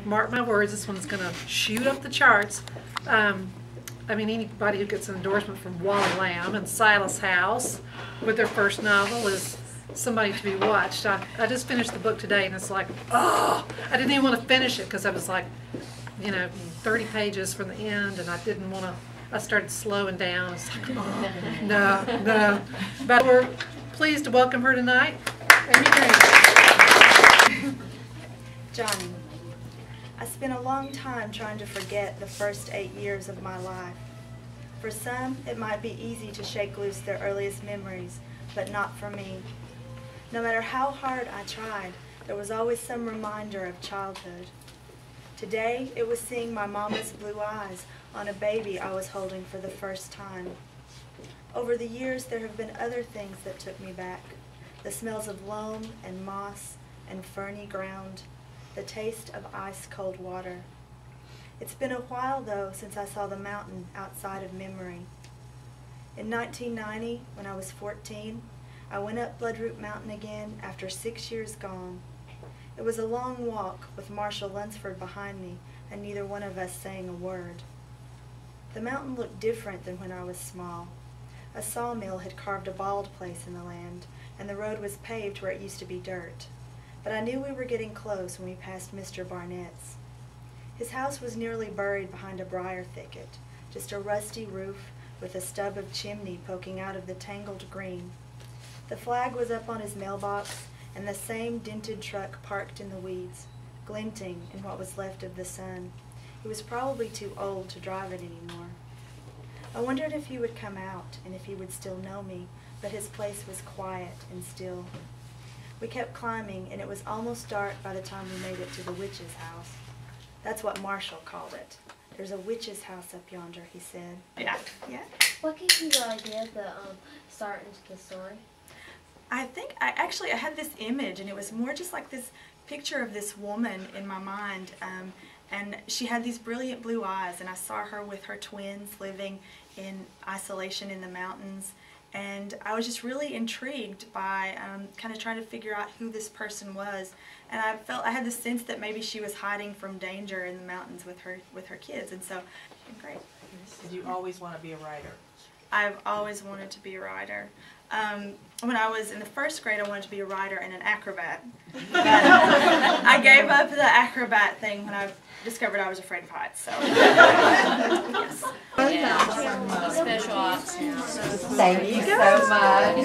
mark my words, this one's going to shoot up the charts. I mean, anybody who gets an endorsement from Wally Lamb and Silas House with their first novel is somebody to be watched. I just finished the book today, and it's like, oh, I didn't even want to finish it because I was like, 30 pages from the end, and I didn't want to. I started slowing down. It's like, oh, no. But we're pleased to welcome her tonight, Amy Greene. Johnny, I spent a long time trying to forget the first 8 years of my life. For some, it might be easy to shake loose their earliest memories, but not for me. No matter how hard I tried, there was always some reminder of childhood. Today, it was seeing my mama's blue eyes on a baby I was holding for the first time. Over the years, there have been other things that took me back. The smells of loam and moss and ferny ground, the taste of ice-cold water. It's been a while, though, since I saw the mountain outside of memory. In 1990, when I was 14, I went up Bloodroot Mountain again after 6 years gone. It was a long walk with Marshall Lunsford behind me, and neither one of us saying a word. The mountain looked different than when I was small. A sawmill had carved a bald place in the land, and the road was paved where it used to be dirt. But I knew we were getting close when we passed Mr. Barnett's. His house was nearly buried behind a briar thicket, just a rusty roof with a stub of chimney poking out of the tangled green. The flag was up on his mailbox, and the same dented truck parked in the weeds, glinting in what was left of the sun. He was probably too old to drive it anymore. I wondered if he would come out and if he would still know me, but his place was quiet and still. We kept climbing, and it was almost dark by the time we made it to the witch's house. That's what Marshall called it. There's a witch's house up yonder, he said. Yeah. What gave you the idea to start into the story? I think I had this image, and it was more just like this picture of this woman in my mind, and she had these brilliant blue eyes, and I saw her with her twins living in isolation in the mountains, and I was just really intrigued by kind of trying to figure out who this person was, and I had the sense that maybe she was hiding from danger in the mountains with her kids, and so great. Did you always want to be a writer? I've always wanted to be a writer. When I was in the first grade, I wanted to be a writer and an acrobat. But I gave up the acrobat thing when I discovered I was afraid of heights. So, yes. Yeah. Special ops. Thank you so much.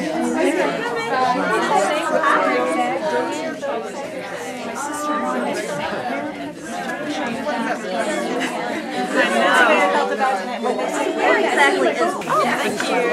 Where exactly is it? Thank you.